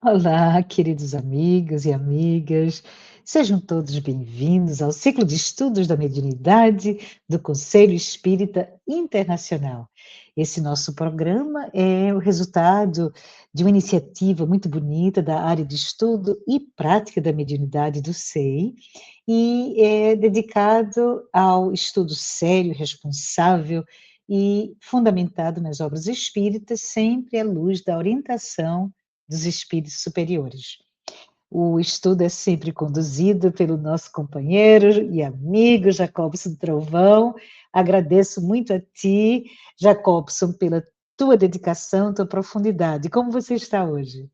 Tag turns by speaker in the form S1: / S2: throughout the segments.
S1: Olá, queridos amigos e amigas, sejam todos bem-vindos ao ciclo de estudos da mediunidade do Conselho Espírita Internacional. Esse nosso programa é o resultado de uma iniciativa muito bonita da área de estudo e prática da mediunidade do SEI e é dedicado ao estudo sério, responsável e fundamentado nas obras espíritas, sempre à luz da orientação dos espíritos superiores. O estudo é sempre conduzido pelo nosso companheiro e amigo Jacobson Trovão. Agradeço muito a ti, Jacobson, pela tua dedicação, tua profundidade. Como você está hoje?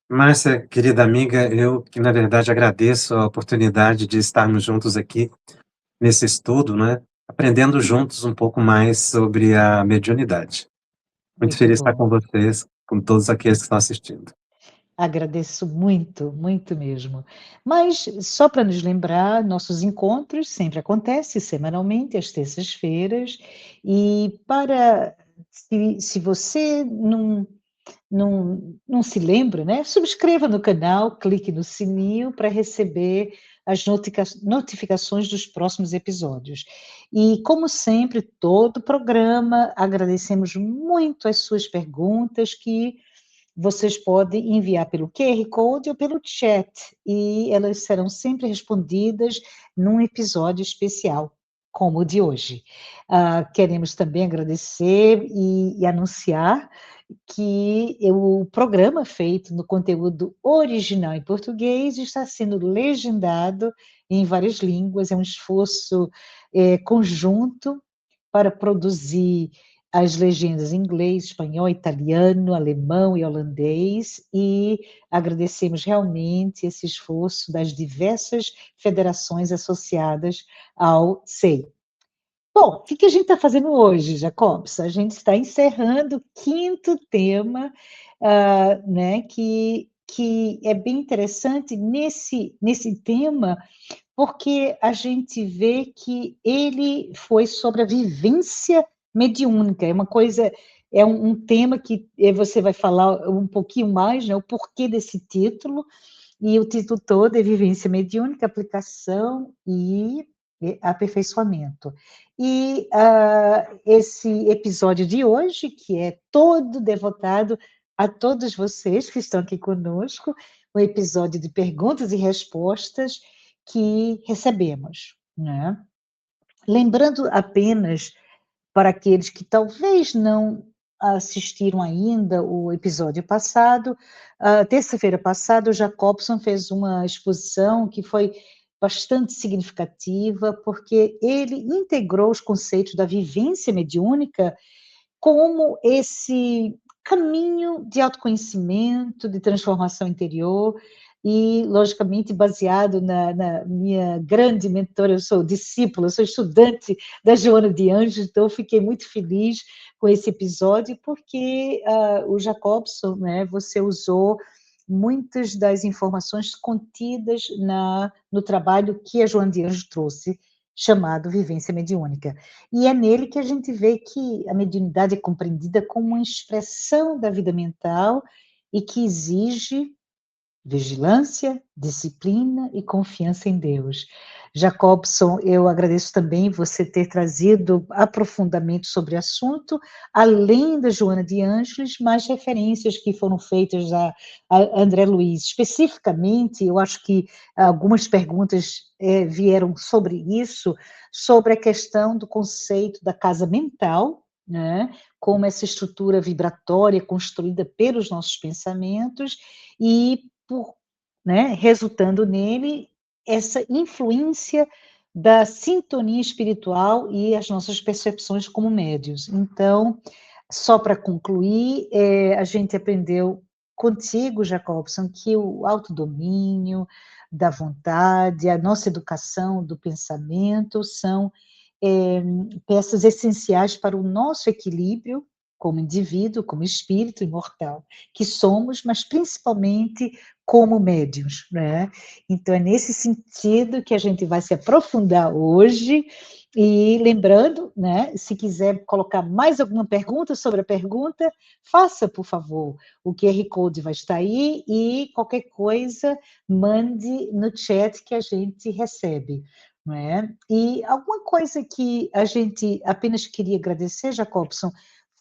S2: Márcia, querida amiga, eu que na verdade agradeço a oportunidade de estarmos juntos aqui nesse estudo, né? Aprendendo juntos um pouco mais sobre a mediunidade. Muito
S1: Muito
S2: feliz de estar
S1: bom.
S2: com vocês, com todos aqueles que estão assistindo.
S1: Agradeço muito, muito mesmo. Mas, só para nos lembrar, nossos encontros sempre acontecem semanalmente, às terças-feiras, e se você não se lembra, né? Subscreva no canal, clique no sininho para receber as notificações dos próximos episódios. E, como sempre, todo o programa, agradecemos muito as suas perguntas que vocês podem enviar pelo QR Code ou pelo chat, e elas serão sempre respondidas num episódio especial, como o de hoje. Queremos também agradecer e anunciar que o programa feito no conteúdo original em português está sendo legendado em várias línguas, é um esforço conjunto para produzir as legendas em inglês, espanhol, italiano, alemão e holandês, e agradecemos realmente esse esforço das diversas federações associadas ao SEI. Bom, o que a gente está fazendo hoje, Jacobs? A gente está encerrando o quinto tema, né, que é bem interessante nesse tema, porque a gente vê que ele foi sobre a vivência mediúnica, é uma coisa, é um tema que você vai falar um pouquinho mais, né, o porquê desse título, e o título todo é Vivência Mediúnica, Aplicação e Aperfeiçoamento. E esse episódio de hoje, que é todo devotado a todos vocês que estão aqui conosco, um episódio de perguntas e respostas que recebemos, né? Lembrando apenas para aqueles que talvez não assistiram ainda o episódio passado, terça-feira passada, o Jacobson fez uma exposição que foi bastante significativa, porque ele integrou os conceitos da vivência mediúnica como esse caminho de autoconhecimento, de transformação interior, e, logicamente, baseado na minha grande mentora, eu sou discípula, eu sou estudante da Joana de Anjos, então eu fiquei muito feliz com esse episódio, porque o Jacobson, né, você usou muitas das informações contidas no trabalho que a Joana de Anjos trouxe, chamado Vivência Mediúnica. E é nele que a gente vê que a mediunidade é compreendida como uma expressão da vida mental e que exige vigilância, disciplina e confiança em Deus. Jacobson, eu agradeço também você ter trazido aprofundamento sobre o assunto, além da Joana de Ângeles, mais referências que foram feitas a André Luiz. Especificamente, eu acho que algumas perguntas vieram sobre isso, sobre a questão do conceito da casa mental, né, como essa estrutura vibratória construída pelos nossos pensamentos, e né, resultando nele essa influência da sintonia espiritual e as nossas percepções como médios. Então, só para concluir, a gente aprendeu contigo, Jacobson, que o autodomínio da vontade, a nossa educação do pensamento são peças essenciais para o nosso equilíbrio como indivíduo, como espírito imortal, que somos, mas principalmente como médiuns, né? Então, é nesse sentido que a gente vai se aprofundar hoje, E lembrando, né, se quiser colocar mais alguma pergunta sobre a pergunta, faça, por favor. O QR Code vai estar aí e qualquer coisa, mande no chat que a gente recebe. Não é? E alguma coisa que a gente apenas queria agradecer, Jacobson,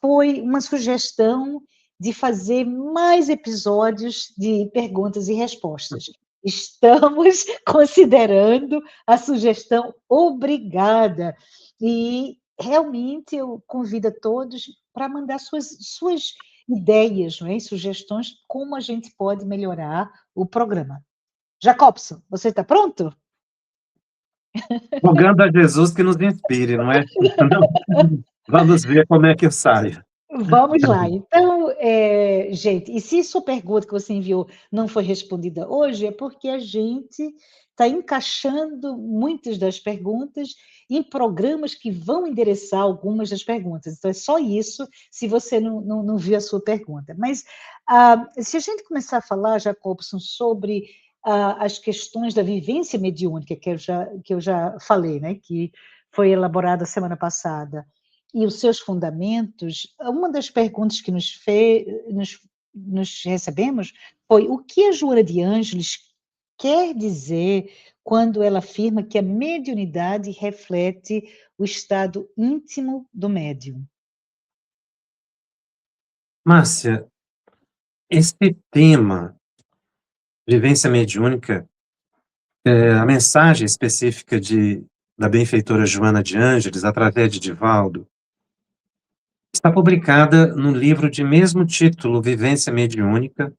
S1: foi uma sugestão de fazer mais episódios de perguntas e respostas. Estamos considerando a sugestão, obrigada. E realmente eu convido a todos para mandar suas ideias, não é? E sugestões, como a gente pode melhorar o programa. Jacobson, você está pronto?
S2: Rogando a Jesus que nos inspire, não é? Vamos ver como é que eu saio.
S1: Vamos lá. Então, gente, e se sua pergunta que você enviou não foi respondida hoje, é porque a gente está encaixando muitas das perguntas em programas que vão endereçar algumas das perguntas. Então, é só isso, se você não viu a sua pergunta. Mas, se a gente começar a falar, Jacobson, sobre as questões da vivência mediúnica, que eu já falei, né, que foi elaborada semana passada, e os seus fundamentos, uma das perguntas que nos recebemos foi: o que a Joana de Ângeles quer dizer quando ela afirma que a mediunidade reflete o estado íntimo do médium?
S2: Márcia, esse tema, vivência mediúnica, a mensagem específica da benfeitora Joana de Ângeles, através de Divaldo, está publicada no livro de mesmo título, Vivência Mediúnica,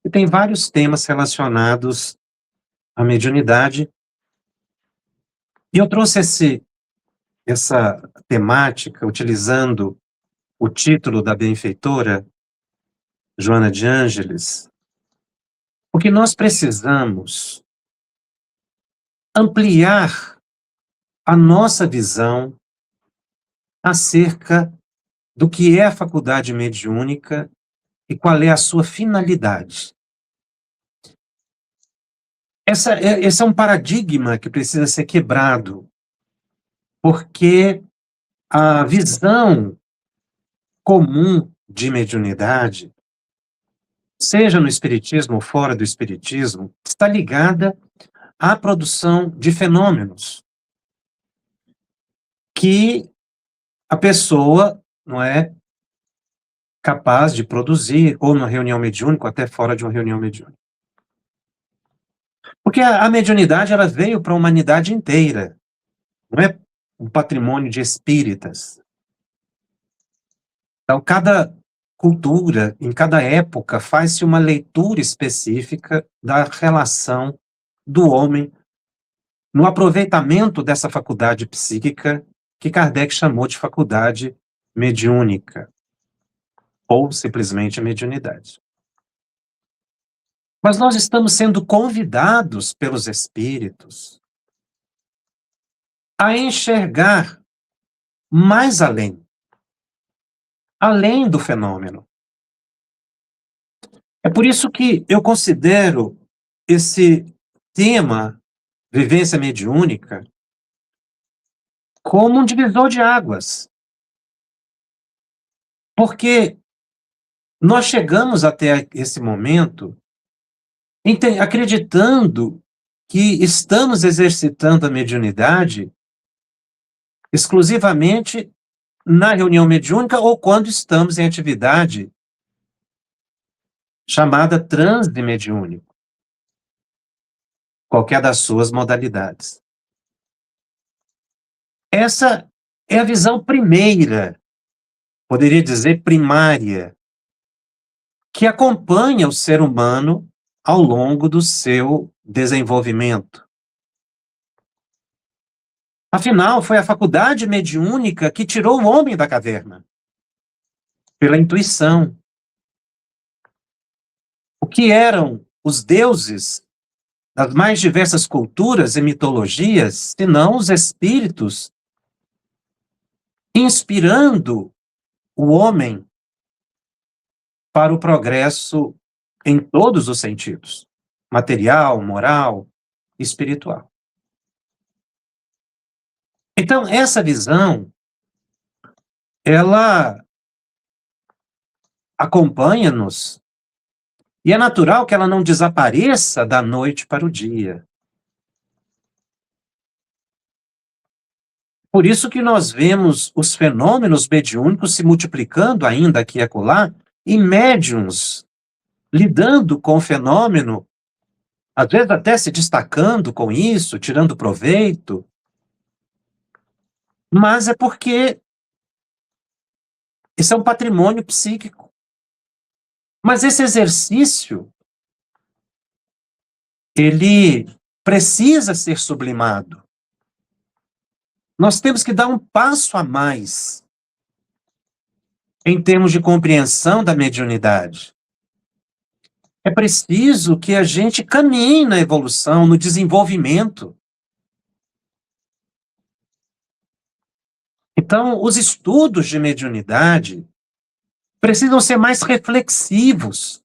S2: e tem vários temas relacionados à mediunidade. E eu trouxe essa temática utilizando o título da benfeitora Joana de Ângeles, porque nós precisamos ampliar a nossa visão acerca do que é a faculdade mediúnica e qual é a sua finalidade. Esse é um paradigma que precisa ser quebrado, porque a visão comum de mediunidade, seja no espiritismo ou fora do espiritismo, está ligada à produção de fenômenos que a pessoa não é capaz de produzir, ou numa reunião mediúnica, ou até fora de uma reunião mediúnica. Porque a mediunidade ela veio para a humanidade inteira, não é um patrimônio de espíritas. Então, cada cultura, em cada época, faz-se uma leitura específica da relação do homem no aproveitamento dessa faculdade psíquica que Kardec chamou de faculdade mediúnica, ou simplesmente mediunidade. Mas nós estamos sendo convidados pelos espíritos a enxergar mais além do fenômeno. É por isso que eu considero esse tema, vivência mediúnica, como um divisor de águas. Porque nós chegamos até esse momento acreditando que estamos exercitando a mediunidade exclusivamente na reunião mediúnica ou quando estamos em atividade chamada transe mediúnico, qualquer das suas modalidades. Essa é a visão primeira, poderia dizer primária, que acompanha o ser humano ao longo do seu desenvolvimento. Afinal, foi a faculdade mediúnica que tirou o homem da caverna, pela intuição. O que eram os deuses das mais diversas culturas e mitologias, senão os espíritos, inspirando o homem para o progresso em todos os sentidos, material, moral, espiritual. Então, essa visão, ela acompanha-nos, e é natural que ela não desapareça da noite para o dia. Por isso que nós vemos os fenômenos mediúnicos se multiplicando ainda aqui e acolá, e médiuns lidando com o fenômeno, às vezes até se destacando com isso, tirando proveito, mas é porque isso é um patrimônio psíquico. Mas esse exercício, ele precisa ser sublimado. Nós temos que dar um passo a mais em termos de compreensão da mediunidade. É preciso que a gente caminhe na evolução, no desenvolvimento. Então, os estudos de mediunidade precisam ser mais reflexivos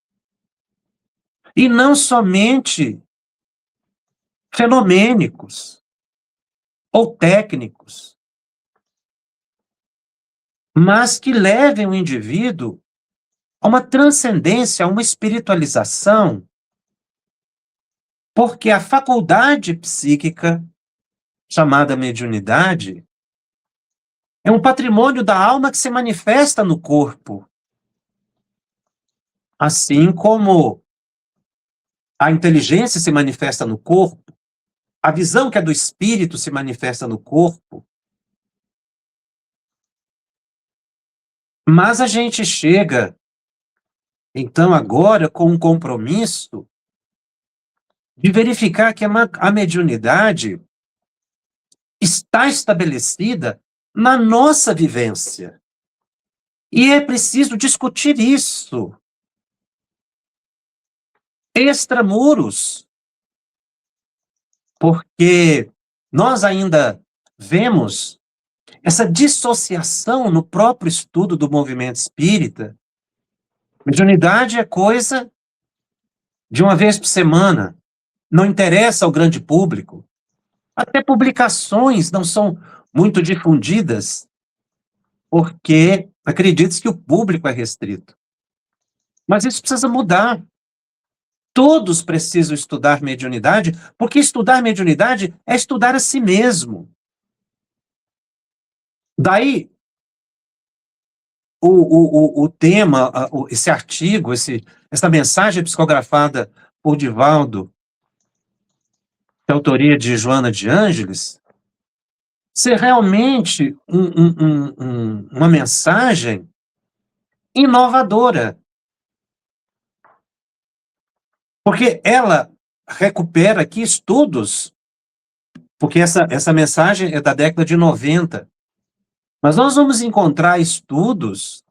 S2: e não somente fenomênicos ou técnicos, mas que levem o indivíduo a uma transcendência, a uma espiritualização, porque a faculdade psíquica, chamada mediunidade, é um patrimônio da alma que se manifesta no corpo, assim como a inteligência se manifesta no corpo, a visão que é do espírito se manifesta no corpo. Mas a gente chega, então, agora com um compromisso de verificar que a mediunidade está estabelecida na nossa vivência. E é preciso discutir isso extramuros, porque nós ainda vemos essa dissociação no próprio estudo do movimento espírita. Mediunidade é coisa de uma vez por semana, não interessa ao grande público. Até publicações não são muito difundidas, porque acredita-se que o público é restrito. Mas isso precisa mudar. Todos precisam estudar mediunidade, porque estudar mediunidade é estudar a si mesmo. Daí, o tema, esse artigo, essa mensagem psicografada por Divaldo, de autoria de Joana de Ângeles, ser realmente uma mensagem inovadora. Porque ela recupera aqui estudos, porque essa mensagem é da década de 90, mas nós vamos encontrar estudos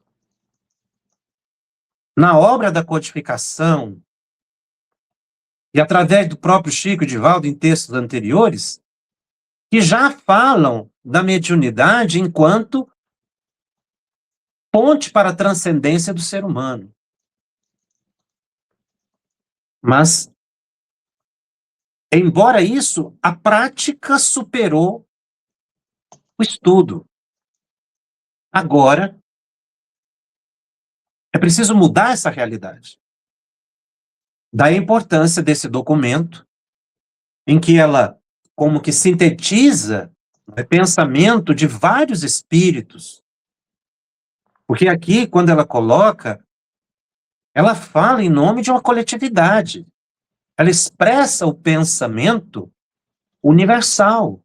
S2: na obra da codificação e através do próprio Chico e Divaldo em textos anteriores, que já falam da mediunidade enquanto ponte para a transcendência do ser humano. Mas, embora isso, a prática superou o estudo. Agora, é preciso mudar essa realidade. Daí a importância desse documento, em que ela como que sintetiza o pensamento de vários espíritos. Porque aqui, quando ela coloca, ela fala em nome de uma coletividade. Ela expressa o pensamento universal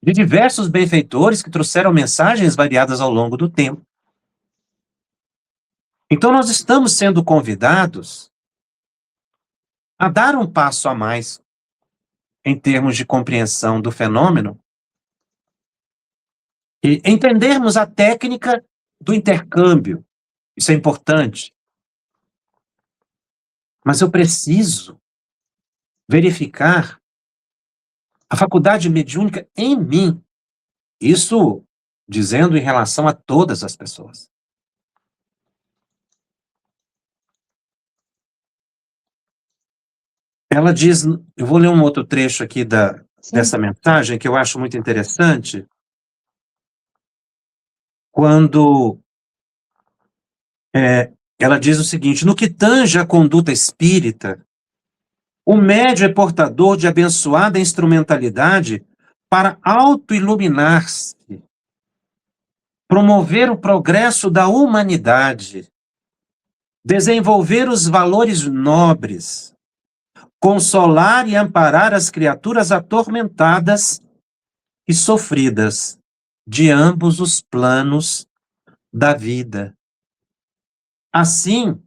S2: de diversos benfeitores que trouxeram mensagens variadas ao longo do tempo. Então, nós estamos sendo convidados a dar um passo a mais em termos de compreensão do fenômeno e entendermos a técnica do intercâmbio. Isso é importante. Mas eu preciso verificar a faculdade mediúnica em mim. Isso dizendo em relação a todas as pessoas. Ela diz, eu vou ler um outro trecho aqui dessa mensagem, que eu acho muito interessante, quando ela diz o seguinte: no que tange à conduta espírita, o médium é portador de abençoada instrumentalidade para autoiluminar-se, promover o progresso da humanidade, desenvolver os valores nobres, consolar e amparar as criaturas atormentadas e sofridas de ambos os planos da vida. Assim,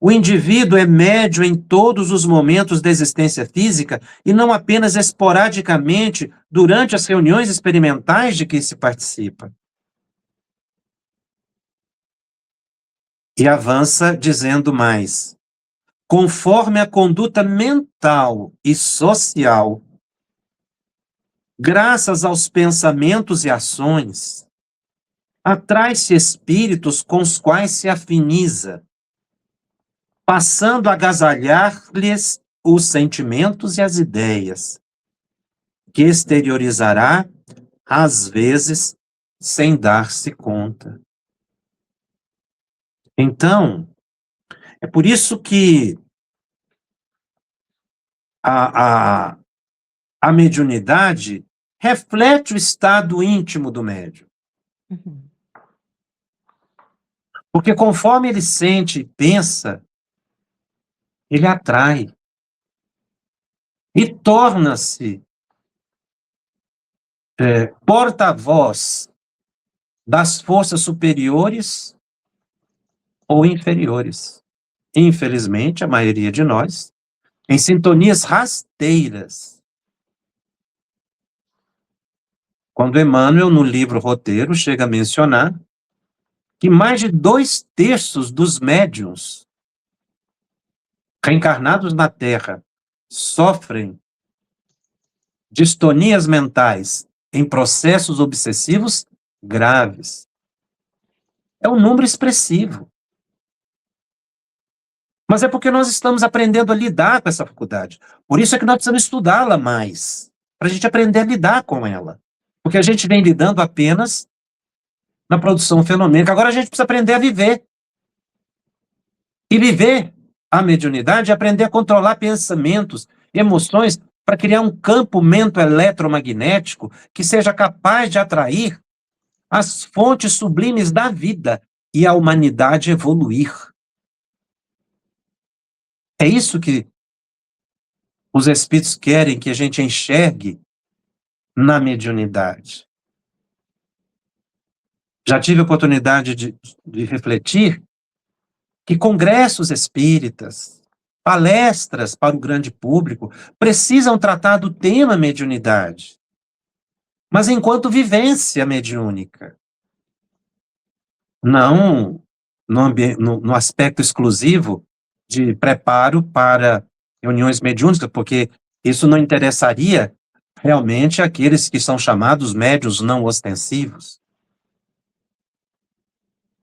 S2: o indivíduo é médio em todos os momentos da existência física e não apenas esporadicamente durante as reuniões experimentais de que se participa. E avança dizendo mais: conforme a conduta mental e social, graças aos pensamentos e ações, atrai-se espíritos com os quais se afiniza, passando a agasalhar-lhes os sentimentos e as ideias, que exteriorizará, às vezes, sem dar-se conta. Então, é por isso que a mediunidade reflete o estado íntimo do médium.
S1: Uhum.
S2: Porque conforme ele sente e pensa, ele atrai. E torna-se porta-voz das forças superiores ou inferiores. Infelizmente, a maioria de nós, em sintonias rasteiras. Quando Emmanuel, no livro Roteiro, chega a mencionar que mais de 2/3 dos médiuns reencarnados na Terra sofrem distonias mentais em processos obsessivos graves. É um número expressivo. Mas é porque nós estamos aprendendo a lidar com essa faculdade. Por isso é que nós precisamos estudá-la mais, para a gente aprender a lidar com ela. Porque a gente vem lidando apenas na produção fenomênica. Agora a gente precisa aprender a viver. E viver a mediunidade é aprender a controlar pensamentos, emoções, para criar um campo mento-eletromagnético que seja capaz de atrair as fontes sublimes da vida e a humanidade evoluir. É isso que os espíritos querem que a gente enxergue na mediunidade. Já tive a oportunidade de refletir que congressos espíritas, palestras para o grande público, precisam tratar do tema mediunidade, mas enquanto vivência mediúnica. Não no aspecto exclusivo de preparo para reuniões mediúnicas, porque isso não interessaria realmente aqueles que são chamados médiuns não ostensivos.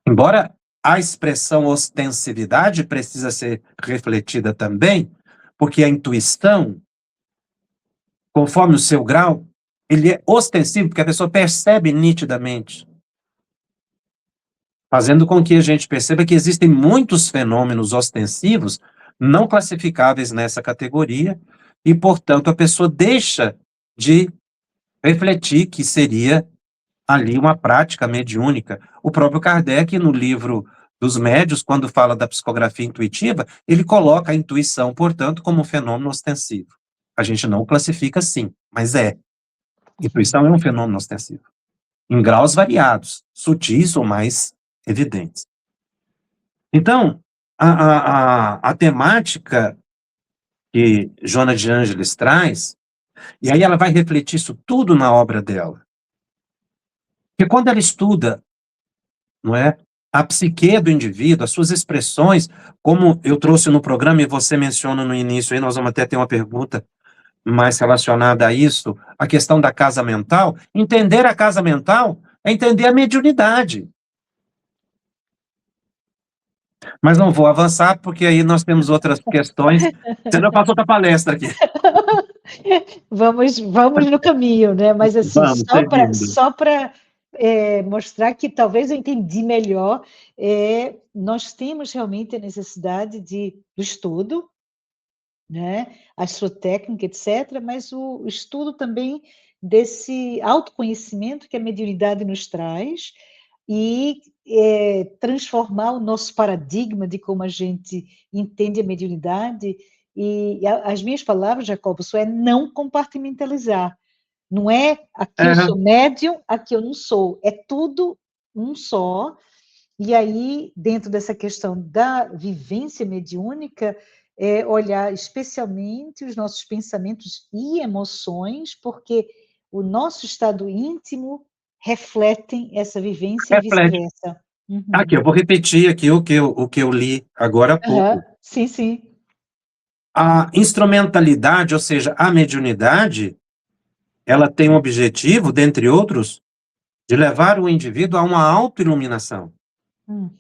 S2: Embora a expressão ostensividade precisa ser refletida também, porque a intuição, conforme o seu grau, ele é ostensivo, porque a pessoa percebe nitidamente, fazendo com que a gente perceba que existem muitos fenômenos ostensivos não classificáveis nessa categoria, e, portanto, a pessoa deixa de refletir que seria ali uma prática mediúnica. O próprio Kardec, no livro dos Médiuns, quando fala da psicografia intuitiva, ele coloca a intuição, portanto, como um fenômeno ostensivo. A gente não classifica assim, mas é. Intuição é um fenômeno ostensivo, em graus variados, sutis ou mais evidentes. Então, a temática que Joana de Ângeles traz, e aí ela vai refletir isso tudo na obra dela. Porque quando ela estuda, não é, a psique do indivíduo, as suas expressões, como eu trouxe no programa e você menciona no início, aí nós vamos até ter uma pergunta mais relacionada a isso, a questão da casa mental. Entender a casa mental é entender a mediunidade. Mas não vou avançar, porque aí nós temos outras questões. Você já passou outra palestra aqui.
S1: Vamos no caminho, né? Mas assim,
S2: Vamos, seguindo.
S1: só para mostrar que talvez eu entendi melhor, nós temos realmente a necessidade do estudo, né? A sua técnica, etc., mas o estudo também desse autoconhecimento que a mediunidade nos traz e transformar o nosso paradigma de como a gente entende a mediunidade. E as minhas palavras, Jacobo, isso é não compartimentalizar. Não é aqui eu
S2: É,
S1: sou médium, aqui eu não sou. É tudo um só. E aí, dentro dessa questão da vivência mediúnica, olhar especialmente os nossos pensamentos e emoções, porque o nosso estado íntimo refletem essa vivência e
S2: reflete.
S1: vice-versa.
S2: Aqui,
S1: Uhum.
S2: eu vou repetir aqui o que eu li agora há
S1: Aham.
S2: pouco.
S1: Sim, sim.
S2: A instrumentalidade, ou seja, a mediunidade, ela tem o objetivo, dentre outros, de levar o indivíduo a uma autoiluminação.
S1: Hum,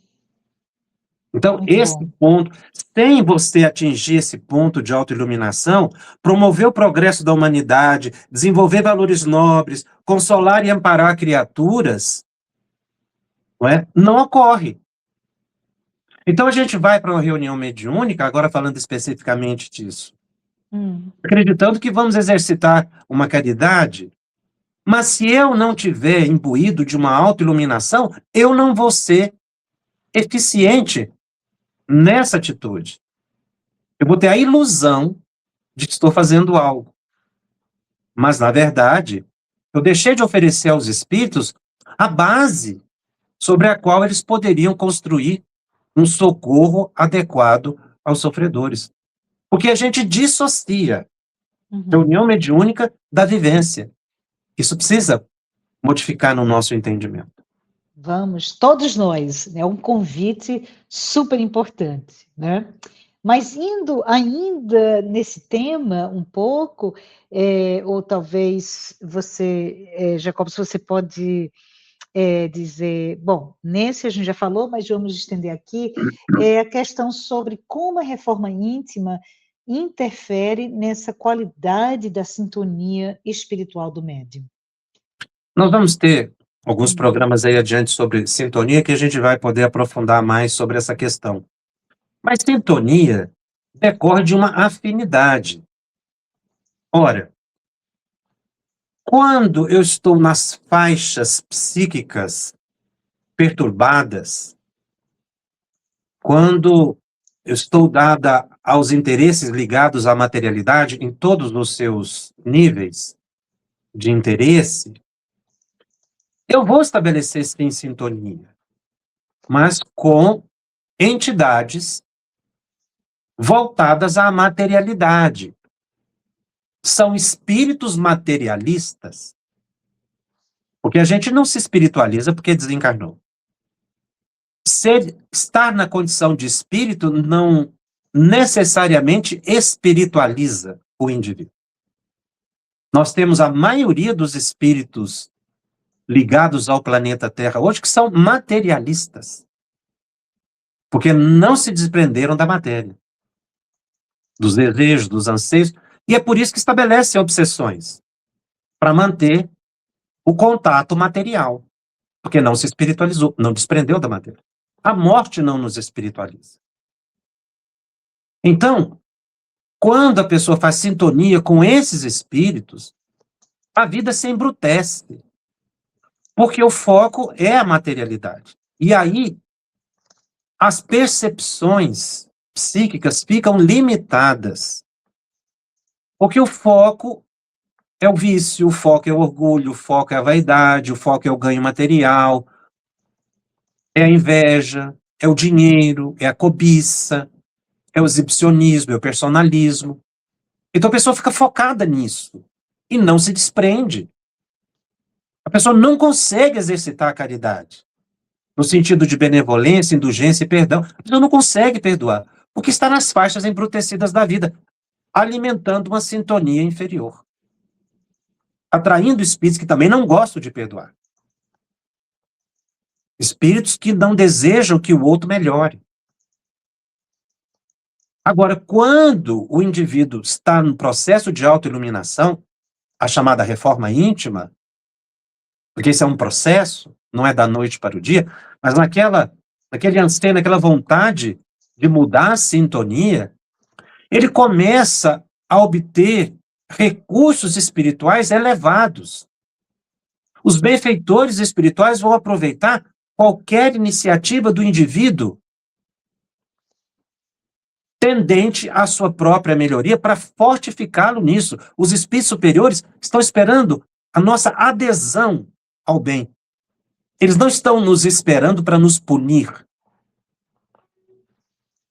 S2: Então,
S1: muito
S2: esse
S1: bom.
S2: ponto, sem você atingir esse ponto de autoiluminação, promover o progresso da humanidade, desenvolver valores nobres, consolar e amparar criaturas, não ocorre. Então, a gente vai para uma reunião mediúnica, agora falando especificamente disso,
S1: Hum,
S2: acreditando que vamos exercitar uma caridade, mas se eu não tiver imbuído de uma autoiluminação, eu não vou ser eficiente nessa atitude. Eu vou ter a ilusão de que estou fazendo algo. Mas, na verdade, eu deixei de oferecer aos espíritos a base sobre a qual eles poderiam construir um socorro adequado aos sofredores. Porque a gente dissocia a
S1: uhum.
S2: reunião mediúnica da vivência. Isso precisa modificar no nosso entendimento.
S1: Vamos, todos nós, é um convite super importante, né? Mas indo ainda nesse tema um pouco, ou talvez você, Jacob, se você pode dizer, bom, nesse a gente já falou, mas vamos estender aqui, a questão sobre como a reforma íntima interfere nessa qualidade da sintonia espiritual do médium.
S2: Nós vamos ter alguns
S1: Hum,
S2: programas aí adiante sobre sintonia que a gente vai poder aprofundar mais sobre essa questão. Mas sintonia decorre de uma afinidade. Ora, quando eu estou nas faixas psíquicas perturbadas, quando eu estou dada aos interesses ligados à materialidade em todos os seus níveis de interesse, eu vou estabelecer sim sintonia, mas com entidades voltadas à materialidade. São espíritos materialistas, porque a gente não se espiritualiza porque desencarnou. Estar na condição de espírito não necessariamente espiritualiza o indivíduo. Nós temos a maioria dos espíritos ligados ao planeta Terra hoje que são materialistas, porque não se desprenderam da matéria, dos desejos, dos anseios, e é por isso que estabelecem obsessões, para manter o contato material, porque não se espiritualizou, não desprendeu da matéria. A morte não nos espiritualiza. Então, quando a pessoa faz sintonia com esses espíritos, a vida se embrutece, porque o foco é a materialidade. E aí, as percepções psíquicas ficam limitadas, porque o foco é o vício, o foco é o orgulho, o foco é a vaidade, o foco é o ganho material, é a inveja, é o dinheiro, é a cobiça, é o exibicionismo, é o personalismo. Então a pessoa fica focada nisso e não se desprende. A pessoa não consegue exercitar a caridade, no sentido de benevolência, indulgência e perdão. A pessoa não consegue perdoar, porque está nas faixas embrutecidas da vida, alimentando uma sintonia inferior, atraindo espíritos que também não gostam de perdoar. Espíritos que não desejam que o outro melhore. Agora, quando o indivíduo está no processo de autoiluminação, a chamada reforma íntima, porque isso é um processo, não é da noite para o dia, mas naquele anseio, naquela vontade de mudar a sintonia, ele começa a obter recursos espirituais elevados. Os benfeitores espirituais vão aproveitar qualquer iniciativa do indivíduo tendente à sua própria melhoria para fortificá-lo nisso. Os espíritos superiores estão esperando a nossa adesão ao bem. Eles não estão nos esperando para nos punir.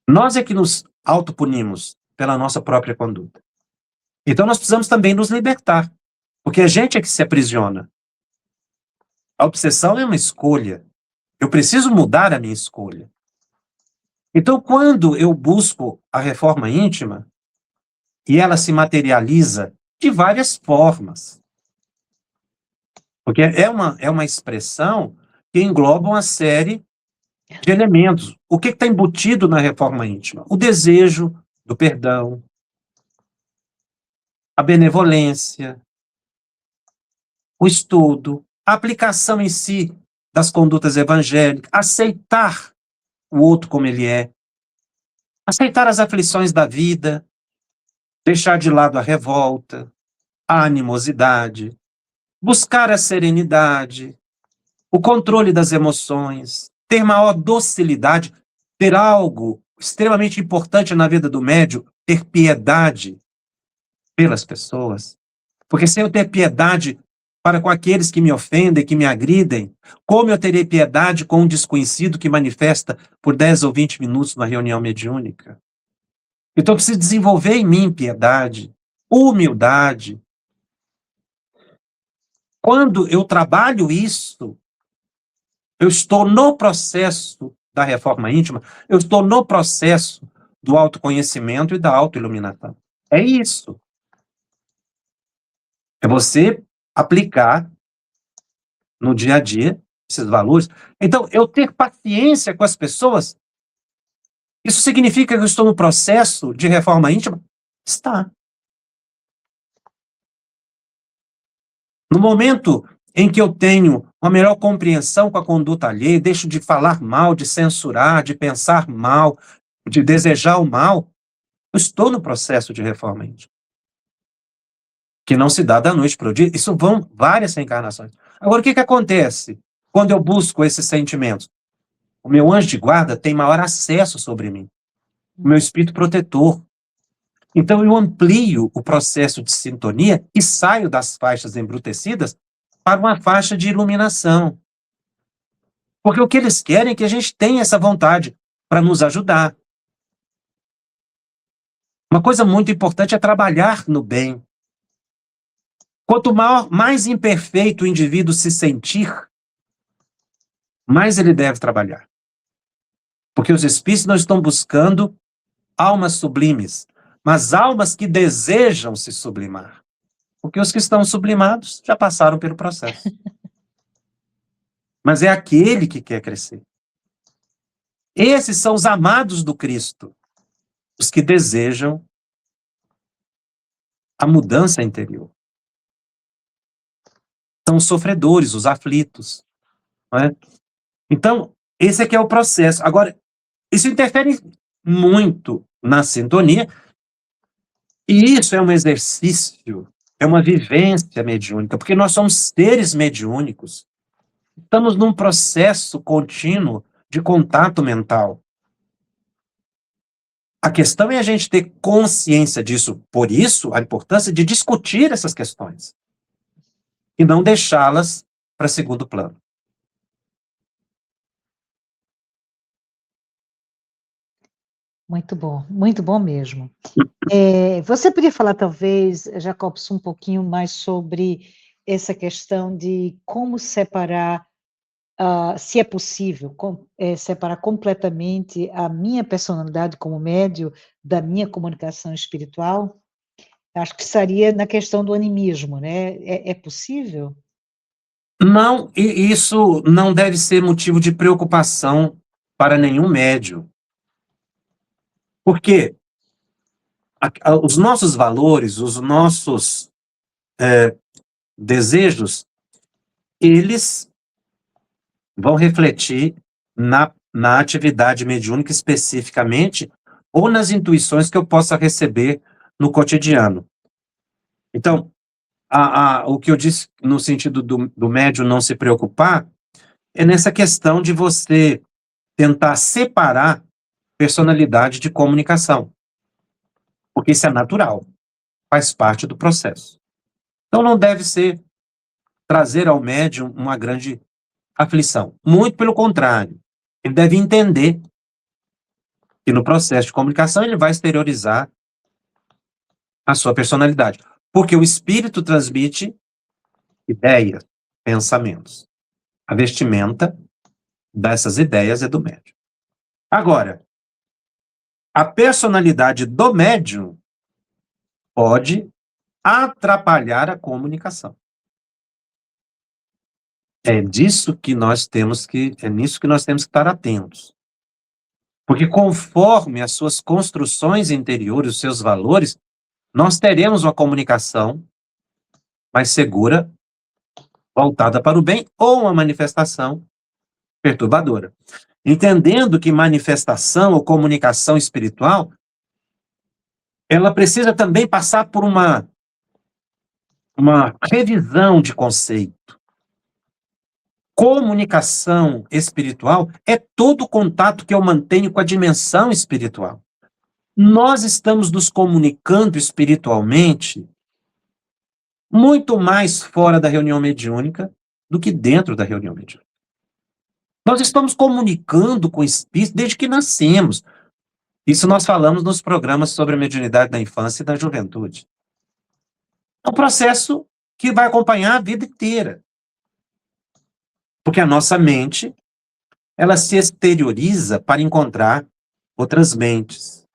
S2: Nós é que nos autopunimos pela nossa própria conduta. Então nós precisamos também nos libertar, porque a gente é que se aprisiona. A obsessão é uma escolha. Eu preciso mudar a minha escolha. Então, quando eu busco a reforma íntima, e ela se materializa de várias formas, porque é uma expressão que engloba uma série de elementos. O que está embutido na reforma íntima? O desejo do perdão, a benevolência, o estudo, a aplicação em si das condutas evangélicas, aceitar o outro como ele é, aceitar as aflições da vida, deixar de lado a revolta, a animosidade, buscar a serenidade, o controle das emoções, ter maior docilidade, ter algo extremamente importante na vida do médium, ter piedade pelas pessoas. Porque se eu ter piedade para com aqueles que me ofendem, que me agridem, como eu terei piedade com um desconhecido que manifesta por 10 ou 20 minutos numa reunião mediúnica? Então eu preciso desenvolver em mim piedade, humildade. Quando eu trabalho isso, eu estou no processo da reforma íntima, eu estou no processo do autoconhecimento e da autoiluminação. É isso. É você aplicar no dia a dia esses valores. Então, eu ter paciência com as pessoas, isso significa que eu estou no processo de reforma íntima? Está. No momento em que eu tenho uma melhor compreensão com a conduta alheia, deixo de falar mal, de censurar, de pensar mal, de desejar o mal, eu estou no processo de reforma íntima. Que não se dá da noite para o dia. Isso vão várias reencarnações. Agora, o que acontece quando eu busco esses sentimentos? O meu anjo de guarda tem maior acesso sobre mim. O meu espírito protetor. Então, eu amplio o processo de sintonia e saio das faixas embrutecidas para uma faixa de iluminação. Porque o que eles querem é que a gente tenha essa vontade para nos ajudar. Uma coisa muito importante é trabalhar no bem. Quanto mais imperfeito o indivíduo se sentir, mais ele deve trabalhar. Porque os espíritos não estão buscando almas sublimes, mas almas que desejam se sublimar. Porque os que estão sublimados já passaram pelo processo. Mas é aquele que quer crescer. Esses são os amados do Cristo, os que desejam a mudança interior. São os sofredores, os aflitos. Não é? Então, esse aqui é o processo. Agora, isso interfere muito na sintonia, e isso é um exercício, é uma vivência mediúnica, porque nós somos seres mediúnicos. Estamos num processo contínuo de contato mental. A questão é a gente ter consciência disso. Por isso, a importância de discutir essas questões e não deixá-las para segundo plano.
S1: muito bom mesmo. Você podia falar, talvez, Jacobson, um pouquinho mais sobre essa questão de como separar, se é possível, separar completamente a minha personalidade como médium da minha comunicação espiritual? Acho que estaria na questão do animismo, né? É possível?
S2: Não, e isso não deve ser motivo de preocupação para nenhum médium. Por quê? os nossos valores, os nossos desejos, eles vão refletir na atividade mediúnica especificamente, ou nas intuições que eu possa receber no cotidiano. Então, o que eu disse no sentido do médium não se preocupar, é nessa questão de você tentar separar personalidade de comunicação, porque isso é natural, faz parte do processo. Então não deve ser trazer ao médium uma grande aflição, muito pelo contrário, ele deve entender que no processo de comunicação ele vai exteriorizar a sua personalidade, porque o espírito transmite ideias, pensamentos. A vestimenta dessas ideias é do médium. Agora, a personalidade do médium pode atrapalhar a comunicação. É nisso que nós temos que estar atentos. Porque conforme as suas construções interiores, os seus valores, nós teremos uma comunicação mais segura, voltada para o bem, ou uma manifestação perturbadora. Entendendo que manifestação ou comunicação espiritual, ela precisa também passar por uma revisão de conceito. Comunicação espiritual é todo o contato que eu mantenho com a dimensão espiritual. Nós estamos nos comunicando espiritualmente muito mais fora da reunião mediúnica do que dentro da reunião mediúnica. Nós estamos comunicando com espíritos desde que nascemos. Isso nós falamos nos programas sobre a mediunidade da infância e da juventude. É um processo que vai acompanhar a vida inteira. Porque a nossa mente, ela se exterioriza para encontrar outras mentes.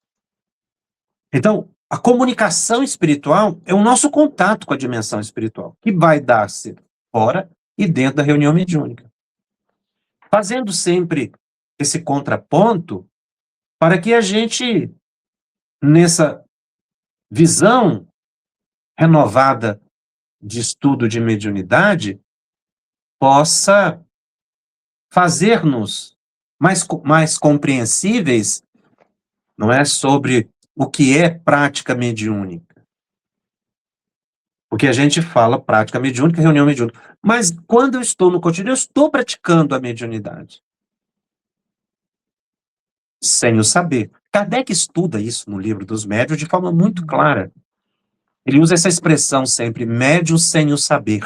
S2: Então, a comunicação espiritual é o nosso contato com a dimensão espiritual, que vai dar-se fora e dentro da reunião mediúnica. Fazendo sempre esse contraponto para que a gente, nessa visão renovada de estudo de mediunidade, possa fazer-nos mais compreensíveis, não é, sobre o que é prática mediúnica. Porque a gente fala prática mediúnica, reunião mediúnica. Mas quando eu estou no cotidiano, eu estou praticando a mediunidade. Sem o saber. Kardec estuda isso no livro dos médiuns de forma muito clara. Ele usa essa expressão sempre, médium sem o saber.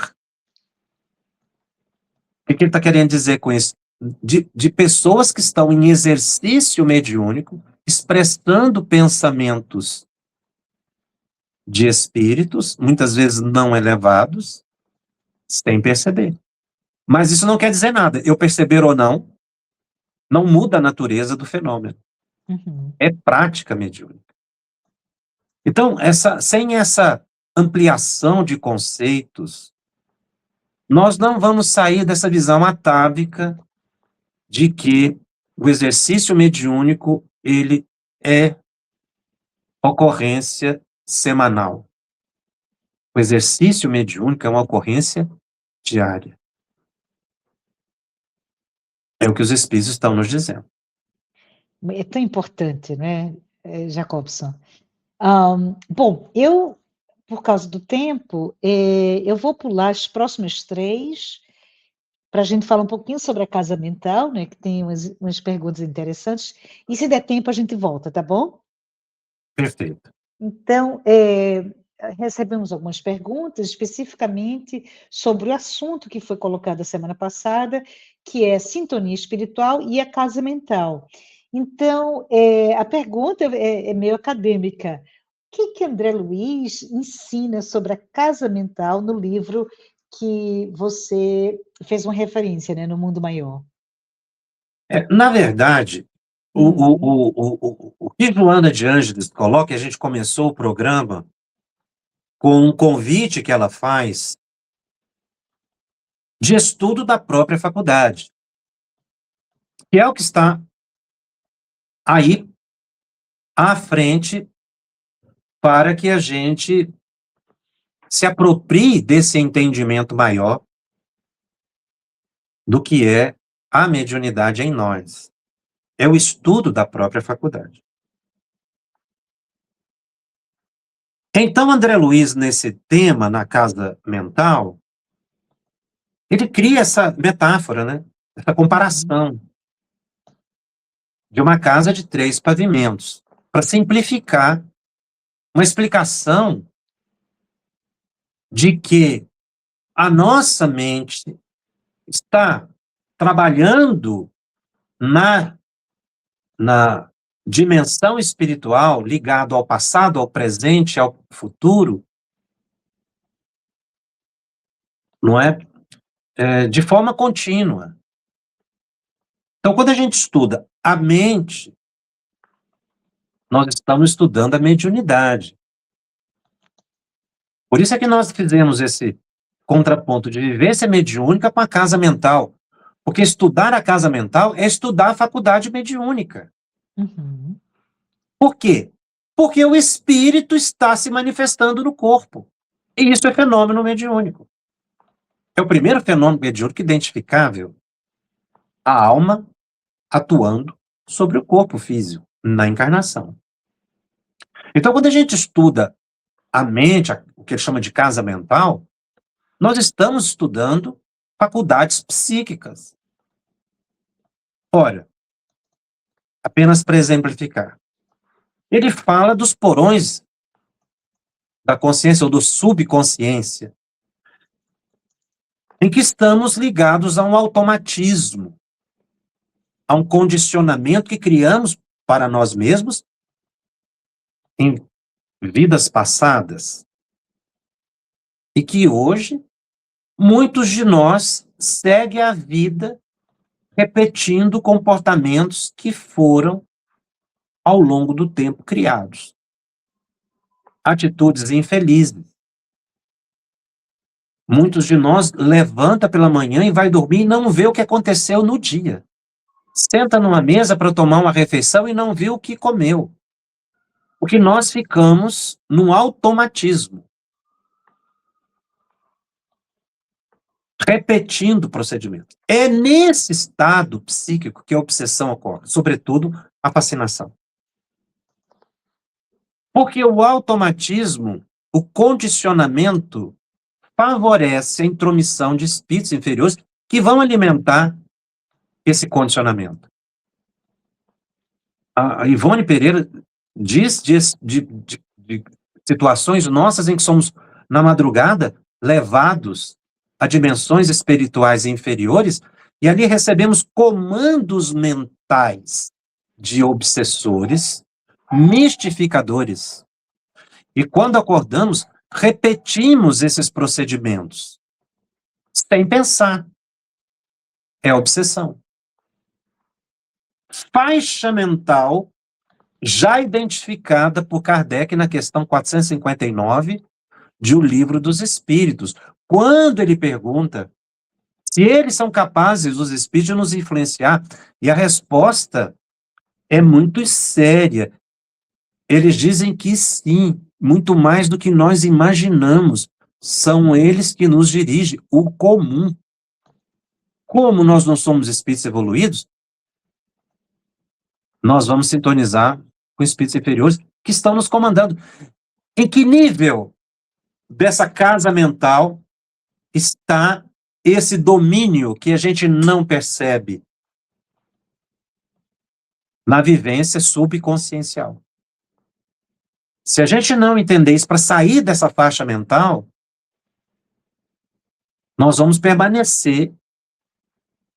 S2: O que ele está querendo dizer com isso? De pessoas que estão em exercício mediúnico, expressando pensamentos de espíritos, muitas vezes não elevados, sem perceber. Mas isso não quer dizer nada. Eu perceber ou não muda a natureza do fenômeno.
S1: Uhum.
S2: É prática mediúnica. Então, sem essa ampliação de conceitos, nós não vamos sair dessa visão atávica de que o exercício mediúnico, ele é ocorrência semanal. O exercício mediúnico é uma ocorrência diária. É o que os espíritos estão nos dizendo.
S1: É tão importante, né, Jacobson? Bom, por causa do tempo, eu vou pular as próximas 3, para a gente falar um pouquinho sobre a casa mental, né, que tem umas perguntas interessantes, e se der tempo a gente volta, tá bom?
S2: Perfeito.
S1: Então, recebemos algumas perguntas, especificamente sobre o assunto que foi colocado a semana passada, que é sintonia espiritual e a casa mental. Então, a pergunta é meio acadêmica. O que André Luiz ensina sobre a casa mental no livro que você fez uma referência, né, no Mundo Maior?
S2: Na verdade, o que Joana de Ângeles coloca, e a gente começou o programa com um convite que ela faz de estudo da própria faculdade, que é o que está aí à frente para que a gente se aproprie desse entendimento maior do que é a mediunidade em nós. É o estudo da própria faculdade. Então, André Luiz, nesse tema, na casa mental, ele cria essa metáfora, né? Essa comparação de uma casa de 3 pavimentos, para simplificar uma explicação de que a nossa mente está trabalhando na dimensão espiritual, ligado ao passado, ao presente, ao futuro, não é? De forma contínua. Então, quando a gente estuda a mente, nós estamos estudando a mediunidade. Por isso é que nós fizemos esse contraponto de vivência mediúnica com a casa mental. Porque estudar a casa mental é estudar a faculdade mediúnica.
S1: Uhum.
S2: Por quê? Porque o espírito está se manifestando no corpo. E isso é fenômeno mediúnico. É o primeiro fenômeno mediúnico identificável. A alma atuando sobre o corpo físico, na encarnação. Então, quando a gente estuda a mente, o que ele chama de casa mental, nós estamos estudando faculdades psíquicas. Olha, apenas para exemplificar. Ele fala dos porões da consciência ou do subconsciência, em que estamos ligados a um automatismo, a um condicionamento que criamos para nós mesmos em vidas passadas e que hoje muitos de nós seguem a vida repetindo comportamentos que foram ao longo do tempo criados. Atitudes infelizes. Muitos de nós levanta pela manhã e vai dormir e não vê o que aconteceu no dia. Senta numa mesa para tomar uma refeição e não vê o que comeu. Porque nós ficamos num automatismo. Repetindo o procedimento. É nesse estado psíquico que a obsessão ocorre, sobretudo a fascinação. Porque o automatismo, o condicionamento, favorece a intromissão de espíritos inferiores que vão alimentar esse condicionamento. A Ivone Pereira diz de situações nossas em que somos, na madrugada, levados a dimensões espirituais inferiores e ali recebemos comandos mentais de obsessores, mistificadores. E quando acordamos, repetimos esses procedimentos, sem pensar. É obsessão. Faixa mental já identificada por Kardec na questão 459 de O Livro dos Espíritos, quando ele pergunta se eles são capazes, os espíritos, de nos influenciar, e a resposta é muito séria. Eles dizem que sim, muito mais do que nós imaginamos. São eles que nos dirigem, o comum. Como nós não somos espíritos evoluídos, nós vamos sintonizar com espíritos inferiores que estão nos comandando. Em que nível dessa casa mental está esse domínio que a gente não percebe na vivência subconsciencial? Se a gente não entender isso para sair dessa faixa mental, nós vamos permanecer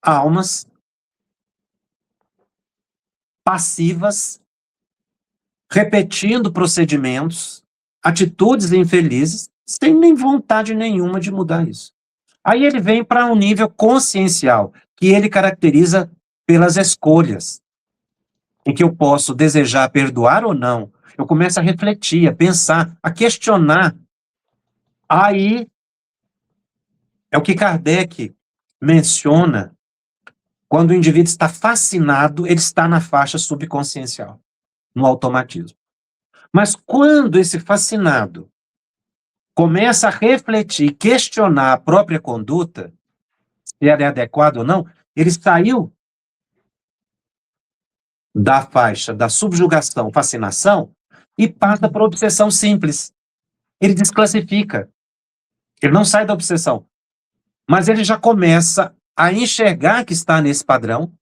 S2: almas passivas, repetindo procedimentos, atitudes infelizes, sem nem vontade nenhuma de mudar isso. Aí ele vem para um nível consciencial, que ele caracteriza pelas escolhas, em que eu posso desejar perdoar ou não. Eu começo a refletir, a pensar, a questionar. Aí é o que Kardec menciona. Quando o indivíduo está fascinado, ele está na faixa subconsciencial, no automatismo. Mas quando esse fascinado começa a refletir, questionar a própria conduta, se ela é adequada ou não, ele saiu da faixa da subjugação, fascinação, e passa para a obsessão simples. Ele desclassifica. Ele não sai da obsessão, mas ele já começa a enxergar que está nesse padrão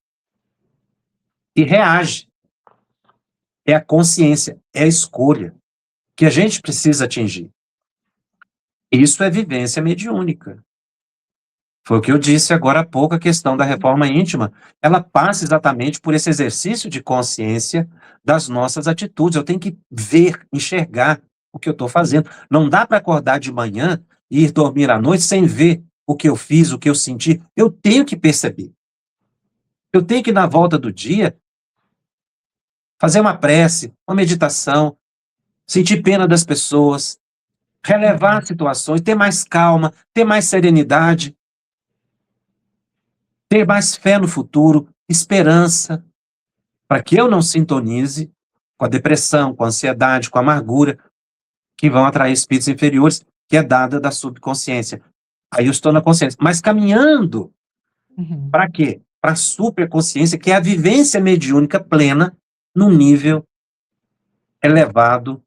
S2: e reage. É a consciência, é a escolha que a gente precisa atingir. Isso é vivência mediúnica. Foi o que eu disse agora há pouco, a questão da reforma íntima. Ela passa exatamente por esse exercício de consciência das nossas atitudes. Eu tenho que ver, enxergar o que eu estou fazendo. Não dá para acordar de manhã e ir dormir à noite sem ver o que eu fiz, o que eu senti. Eu tenho que perceber. Eu tenho que, na volta do dia, fazer uma prece, uma meditação, sentir pena das pessoas, relevar situações, ter mais calma, ter mais serenidade, ter mais fé no futuro, esperança, para que eu não sintonize com a depressão, com a ansiedade, com a amargura, que vão atrair espíritos inferiores, que é dada da subconsciência. Aí eu estou na consciência. Mas caminhando para quê? Para a superconsciência, que é a vivência mediúnica plena num nível elevado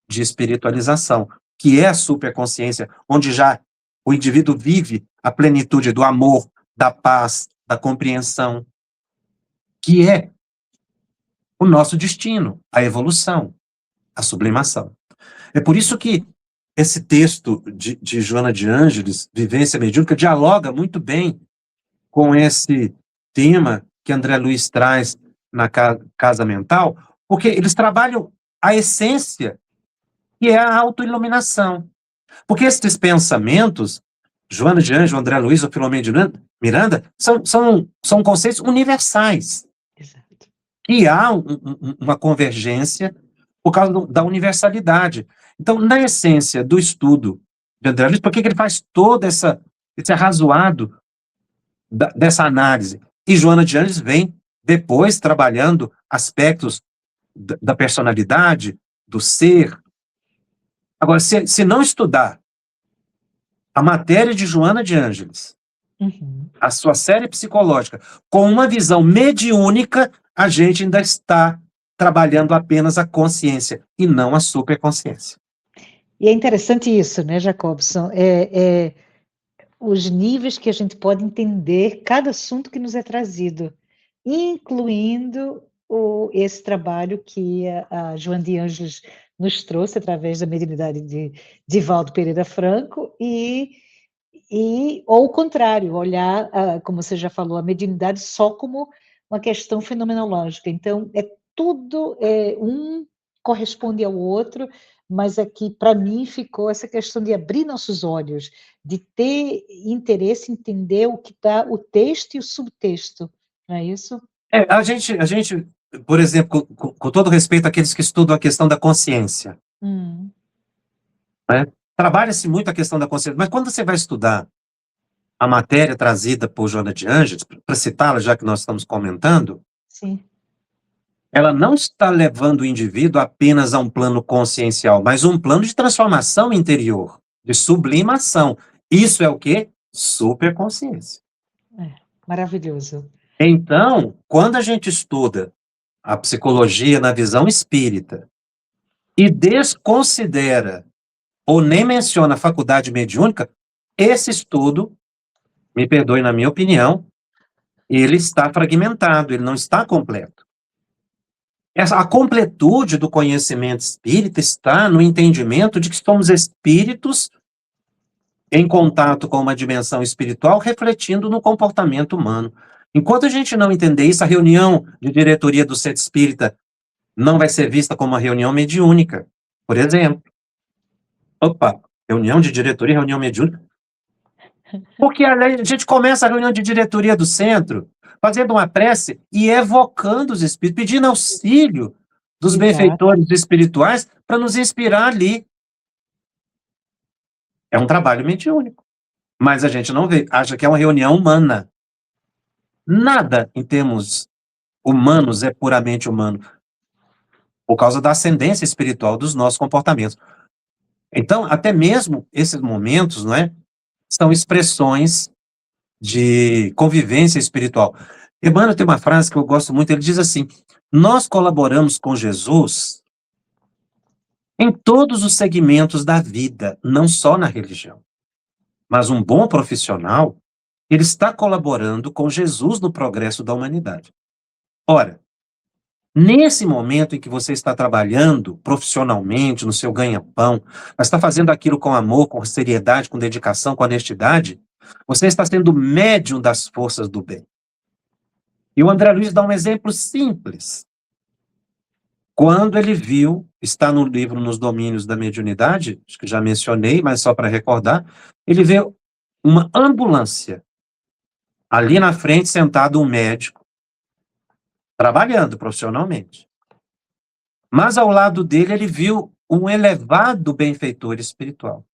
S2: de espiritualização, que é a superconsciência, onde já o indivíduo vive a plenitude do amor, da paz, da compreensão, que é o nosso destino, a evolução, a sublimação. É por isso que esse texto de Joana de Ângeles, Vivência Mediúnica, dialoga muito bem com esse tema que André Luiz traz na Casa Mental, porque eles trabalham a essência, que é a autoiluminação. Porque esses pensamentos, Joana de Ângeles, André Luiz ou Filomeno de Miranda, são conceitos universais.
S1: Exato.
S2: E há uma convergência por causa da universalidade. Então, na essência do estudo de André Luiz, por que ele faz todo esse arrazoado dessa análise? E Joana de Ângeles vem depois trabalhando aspectos da personalidade, do ser. Agora, se não estudar a matéria de Joana de Ângeles, a sua série psicológica, com uma visão mediúnica, a gente ainda está trabalhando apenas a consciência e não a superconsciência.
S1: E é interessante isso, né, Jacobson? Os níveis que a gente pode entender cada assunto que nos é trazido, incluindo esse trabalho que a Joana de Ângeles nos trouxe através da mediunidade de Divaldo Pereira Franco ou o contrário, olhar, como você já falou, a mediunidade só como uma questão fenomenológica. Então, tudo, um corresponde ao outro, mas aqui, para mim, ficou essa questão de abrir nossos olhos, de ter interesse em entender o que está o texto e o subtexto, não é isso?
S2: A gente, por exemplo, com todo respeito àqueles que estudam a questão da consciência, né? Trabalha-se muito a questão da consciência, mas quando você vai estudar a matéria trazida por Joana de Ângeles, para citá-la, já que nós estamos comentando,
S1: Sim.
S2: Ela não está levando o indivíduo apenas a um plano consciencial, mas um plano de transformação interior, de sublimação. Isso é o quê? Superconsciência.
S1: Maravilhoso.
S2: Então, quando a gente estuda a psicologia na visão espírita e desconsidera ou nem menciona a faculdade mediúnica, esse estudo, me perdoe na minha opinião, ele está fragmentado, ele não está completo. A completude do conhecimento espírita está no entendimento de que somos espíritos em contato com uma dimensão espiritual, refletindo no comportamento humano. Enquanto a gente não entender isso, a reunião de diretoria do Centro Espírita não vai ser vista como uma reunião mediúnica, por exemplo. Opa, reunião de diretoria, reunião mediúnica. Porque a gente começa a reunião de diretoria do centro fazendo uma prece e evocando os espíritos, pedindo auxílio dos benfeitores espirituais para nos inspirar ali. É um trabalho mediúnico. Mas a gente não vê, acha que é uma reunião humana. Nada em termos humanos é puramente humano. por causa da ascendência espiritual dos nossos comportamentos. Então, até mesmo esses momentos, não é, são expressões de convivência espiritual. Emmanuel tem uma frase que eu gosto muito, ele diz assim: nós colaboramos com Jesus em todos os segmentos da vida, não só na religião. Mas um bom profissional, ele está colaborando com Jesus no progresso da humanidade. Ora, nesse momento em que você está trabalhando profissionalmente, no seu ganha-pão, mas está fazendo aquilo com amor, com seriedade, com dedicação, com honestidade, você está sendo médium das forças do bem. E o André Luiz dá um exemplo simples. Quando ele viu, está no livro Nos Domínios da Mediunidade, acho que já mencionei, mas só para recordar, ele vê uma ambulância. Ali na frente, sentado um médico, trabalhando profissionalmente. Mas ao lado dele, ele viu um elevado benfeitor espiritual.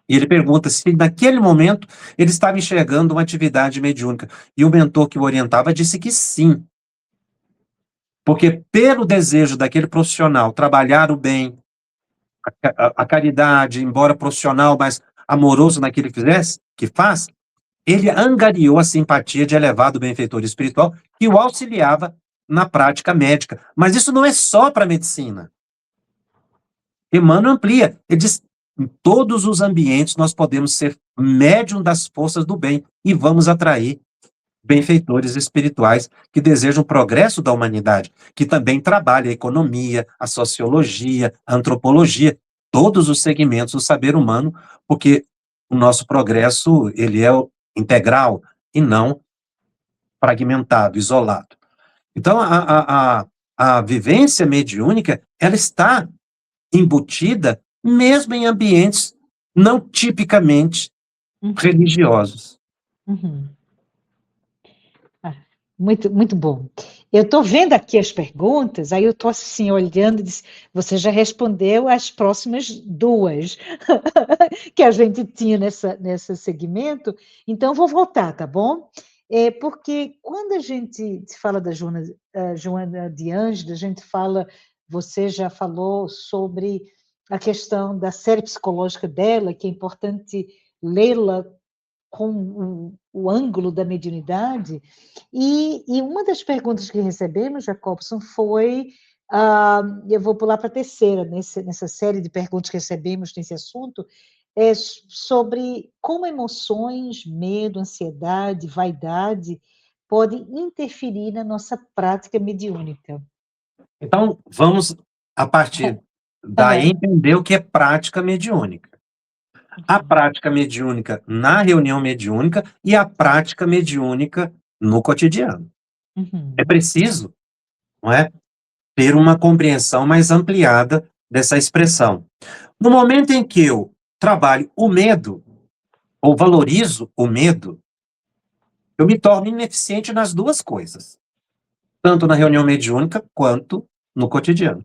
S2: E ele pergunta se naquele momento ele estava enxergando uma atividade mediúnica. E o mentor que o orientava disse que sim. Porque pelo desejo daquele profissional trabalhar o bem, a caridade, embora profissional, mas amoroso naquilo que faz, ele angariou a simpatia de elevado benfeitor espiritual que o auxiliava na prática médica. Mas isso não é só para a medicina. Emmanuel amplia, ele diz, em todos os ambientes nós podemos ser médium das forças do bem e vamos atrair benfeitores espirituais que desejam o progresso da humanidade, que também trabalham a economia, a sociologia, a antropologia, todos os segmentos do saber humano, porque o nosso progresso, ele é integral e não fragmentado, isolado. Então, a vivência mediúnica, ela está embutida mesmo em ambientes não tipicamente religiosos.
S1: Uhum. Muito, muito bom. Eu estou vendo aqui as perguntas, aí eu estou assim olhando e disse, você já respondeu as próximas duas que a gente tinha nesse segmento, então vou voltar, tá bom? Porque quando a gente fala da Joana de Ângela, a gente fala, você já falou sobre a questão da série psicológica dela, que é importante lê-la com o ângulo da mediunidade, e uma das perguntas que recebemos, Jacobson, foi, eu vou pular para a terceira, nessa série de perguntas que recebemos nesse assunto, é sobre como emoções, medo, ansiedade, vaidade podem interferir na nossa prática mediúnica.
S2: Então, vamos, a partir daí, entender o que é prática mediúnica. A prática mediúnica na reunião mediúnica e a prática mediúnica no cotidiano.
S1: Uhum.
S2: É preciso, não é, ter uma compreensão mais ampliada dessa expressão. No momento em que eu trabalho o medo, ou valorizo o medo, eu me torno ineficiente nas duas coisas, tanto na reunião mediúnica quanto no cotidiano.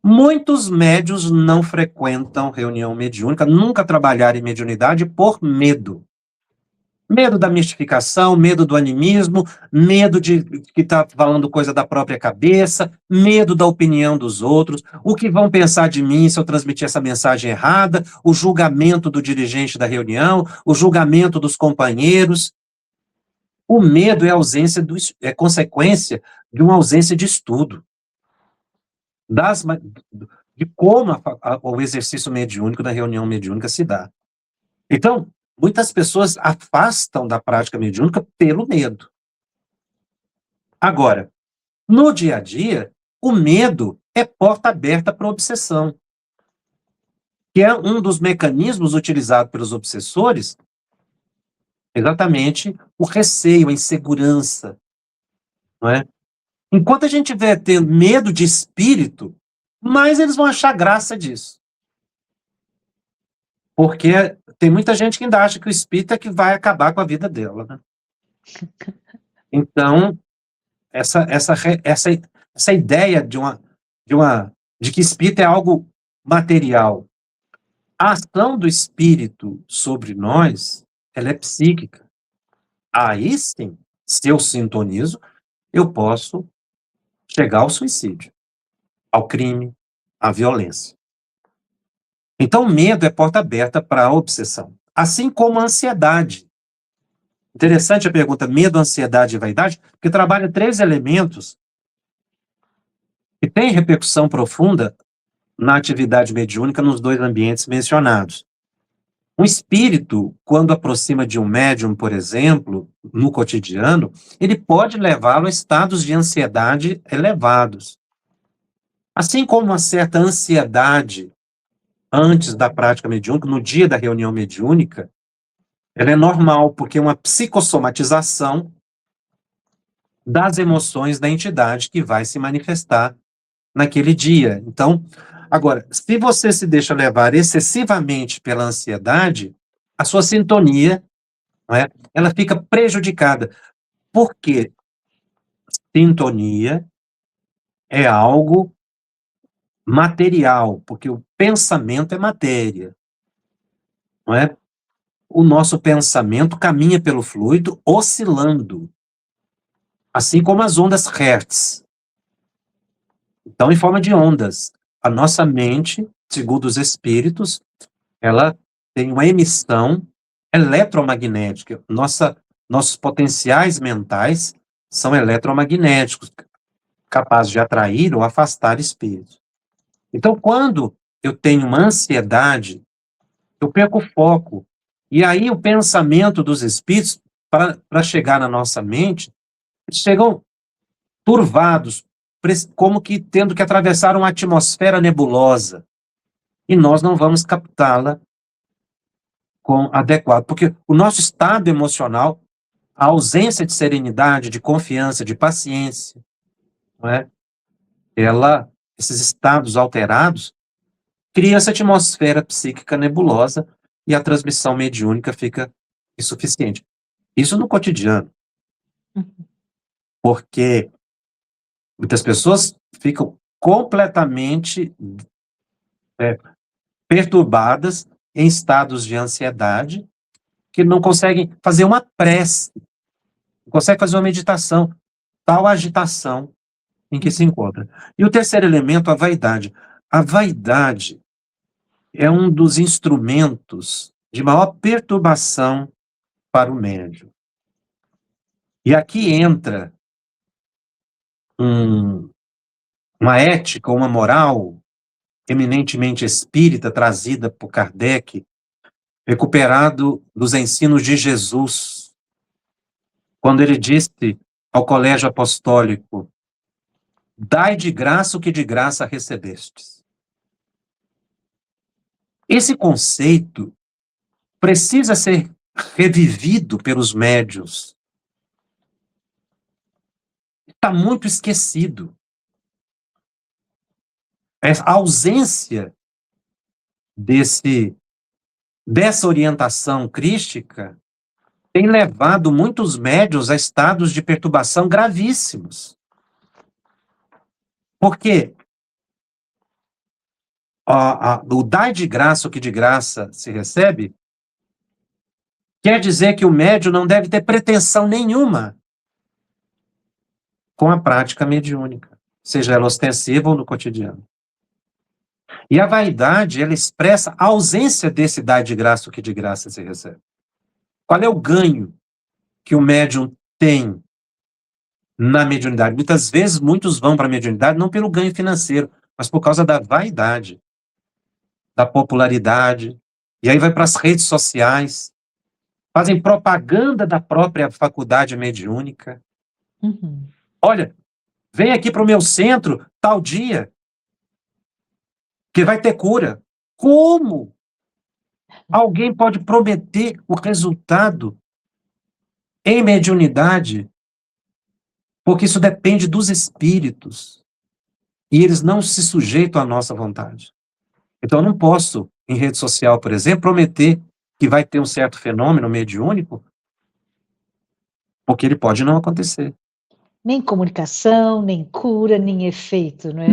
S2: Muitos médios não frequentam reunião mediúnica, nunca trabalharam em mediunidade por medo. Medo da mistificação, medo do animismo, medo de que está falando coisa da própria cabeça, medo da opinião dos outros, o que vão pensar de mim se eu transmitir essa mensagem errada, o julgamento do dirigente da reunião, o julgamento dos companheiros. O medo é consequência de uma ausência de estudo, de como o exercício mediúnico da reunião mediúnica se dá. Então, muitas pessoas afastam da prática mediúnica pelo medo. Agora, no dia a dia, o medo é porta aberta para a obsessão, que é um dos mecanismos utilizados pelos obsessores, exatamente o receio, a insegurança, não é? Enquanto a gente tiver tendo medo de espírito, mais eles vão achar graça disso. Porque tem muita gente que ainda acha que o espírito é que vai acabar com a vida dela, né? Então, essa ideia de que espírito é algo material. A ação do espírito sobre nós, ela é psíquica. Aí sim, se eu sintonizo, eu posso chegar ao suicídio, ao crime, a violência. Então, o medo é porta aberta para a obsessão, assim como a ansiedade. Interessante a pergunta, medo, ansiedade e vaidade, porque trabalha 3 elementos que têm repercussão profunda na atividade mediúnica nos 2 ambientes mencionados. Um espírito, quando aproxima de um médium, por exemplo, no cotidiano, ele pode levá-lo a estados de ansiedade elevados. Assim como uma certa ansiedade antes da prática mediúnica, no dia da reunião mediúnica, ela é normal, porque é uma psicossomatização das emoções da entidade que vai se manifestar naquele dia. Então, agora, se você se deixa levar excessivamente pela ansiedade, a sua sintonia, não é, ela fica prejudicada. Porque sintonia é algo material, porque o pensamento é matéria, não é? O nosso pensamento caminha pelo fluido oscilando, assim como as ondas Hertz. Então, em forma de ondas, a nossa mente, segundo os espíritos, ela tem uma emissão eletromagnética. Nossos potenciais mentais são eletromagnéticos, capazes de atrair ou afastar espíritos. Então, quando eu tenho uma ansiedade, eu perco o foco. E aí o pensamento dos espíritos, para chegar na nossa mente, eles chegam turvados, como que tendo que atravessar uma atmosfera nebulosa. E nós não vamos captá-la com adequado, porque o nosso estado emocional, a ausência de serenidade, de confiança, de paciência, não é? Esses estados alterados, cria essa atmosfera psíquica nebulosa e a transmissão mediúnica fica insuficiente. Isso no cotidiano. Porque muitas pessoas ficam completamente perturbadas em estados de ansiedade, que não conseguem fazer uma prece, não conseguem fazer uma meditação, tal agitação em que se encontra. E o terceiro elemento, a vaidade. A vaidade é um dos instrumentos de maior perturbação para o médium. E aqui entra uma ética, uma moral eminentemente espírita trazida por Kardec, recuperado dos ensinos de Jesus, quando ele disse ao colégio apostólico: dai de graça o que de graça recebestes. Esse conceito precisa ser revivido pelos médiuns. Está muito esquecido. A ausência dessa orientação crística tem levado muitos médiuns a estados de perturbação gravíssimos. Porque o dai de graça o que de graça se recebe quer dizer que o médium não deve ter pretensão nenhuma com a prática mediúnica, seja ela ostensiva ou no cotidiano. E a vaidade, ela expressa a ausência desse dai de graça o que de graça se recebe. Qual é o ganho que o médium tem na mediunidade? Muitas vezes, muitos vão para a mediunidade não pelo ganho financeiro, mas por causa da vaidade, da popularidade, e aí vai para as redes sociais, fazem propaganda da própria faculdade mediúnica. Olha, vem aqui para o meu centro, tal dia, que vai ter cura. Como alguém pode prometer o resultado em mediunidade? Porque isso depende dos espíritos. E eles não se sujeitam à nossa vontade. Então, eu não posso, em rede social, por exemplo, prometer que vai ter um certo fenômeno mediúnico, porque ele pode não acontecer.
S1: Nem comunicação, nem cura, nem efeito, não é?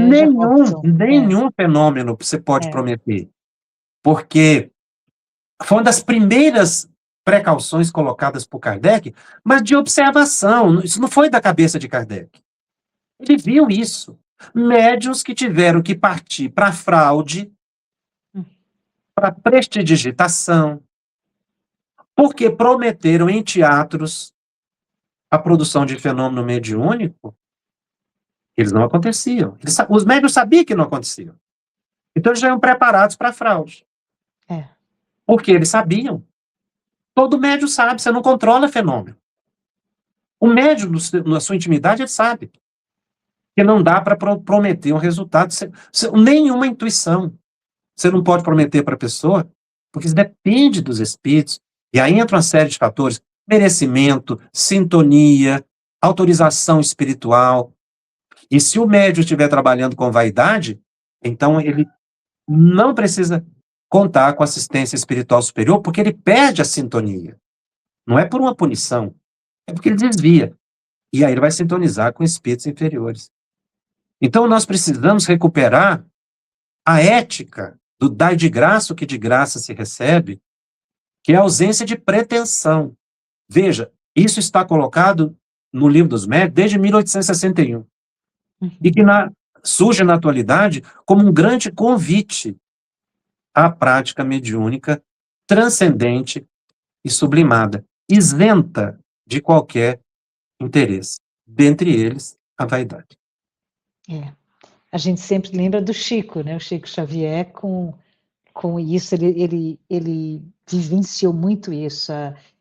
S2: Nenhum fenômeno você pode prometer. Porque foi uma das primeiras precauções colocadas por Kardec, mas de observação. Isso não foi da cabeça de Kardec. Ele viu isso. Médiuns que tiveram que partir para fraude,
S1: Hum.
S2: para prestidigitação, porque prometeram em teatros a produção de fenômeno mediúnico, eles não aconteciam. Os médiuns sabiam que não aconteciam. Então eles já iam preparados para a fraude.
S1: É.
S2: Porque eles sabiam. Todo médium sabe, você não controla fenômeno. O médium, na sua intimidade, ele sabe que não dá para prometer um resultado, nenhuma intuição. Você não pode prometer para a pessoa, porque isso depende dos espíritos. E aí entra uma série de fatores: merecimento, sintonia, autorização espiritual. E se o médium estiver trabalhando com vaidade, então ele não precisa contar com assistência espiritual superior, porque ele perde a sintonia. Não é por uma punição, é porque ele desvia. E aí ele vai sintonizar com espíritos inferiores. Então nós precisamos recuperar a ética do dar de graça o que de graça se recebe, que é a ausência de pretensão. Veja, isso está colocado no Livro dos Médiuns desde 1861. E que surge na atualidade como um grande convite à prática mediúnica transcendente e sublimada, isenta de qualquer interesse, dentre eles a vaidade.
S1: É. A gente sempre lembra do Chico, né? O Chico Xavier com isso, ele vivenciou muito isso,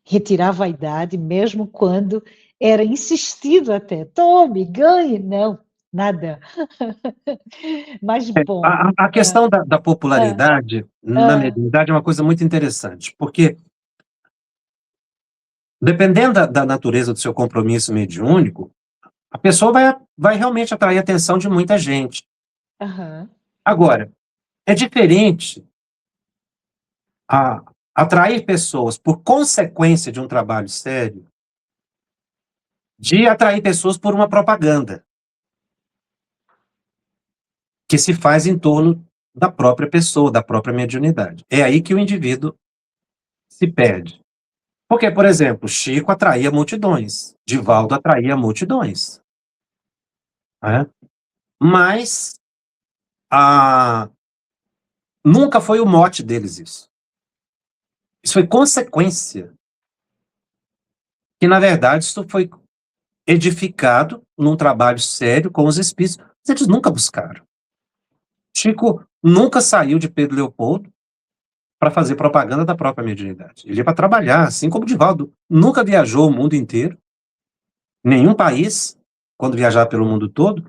S1: retirar a vaidade, mesmo quando era insistido até, tome, ganhe, não, nada. Mas, bom...
S2: A questão da popularidade na mediunidade é uma coisa muito interessante, porque dependendo da natureza do seu compromisso mediúnico, a pessoa vai realmente atrair a atenção de muita gente. Agora, é diferente atrair pessoas por consequência de um trabalho sério de atrair pessoas por uma propaganda que se faz em torno da própria pessoa, da própria mediunidade. É aí que o indivíduo se perde. Porque, por exemplo, Chico atraía multidões, Divaldo atraía multidões. Né? Mas nunca foi o mote deles isso. Isso foi consequência. Que, na verdade, isso foi edificado num trabalho sério com os espíritos, mas eles nunca buscaram. Chico nunca saiu de Pedro Leopoldo para fazer propaganda da própria mediunidade. Ele ia para trabalhar, assim como Divaldo nunca viajou o mundo inteiro, nenhum país, quando viajar pelo mundo todo,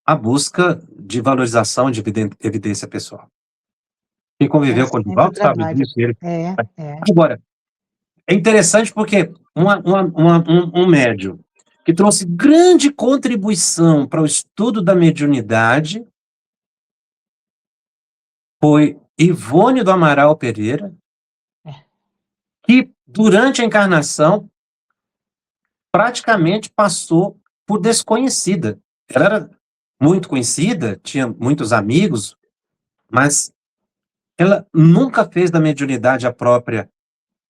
S2: a busca de valorização de evidência pessoal. Quem conviveu com o Divaldo sabe disso. Agora, é interessante porque um médium que trouxe grande contribuição para o estudo da mediunidade foi Ivone do Amaral Pereira, que durante a encarnação praticamente passou por desconhecida. Ela era muito conhecida, tinha muitos amigos, mas ela nunca fez da mediunidade a própria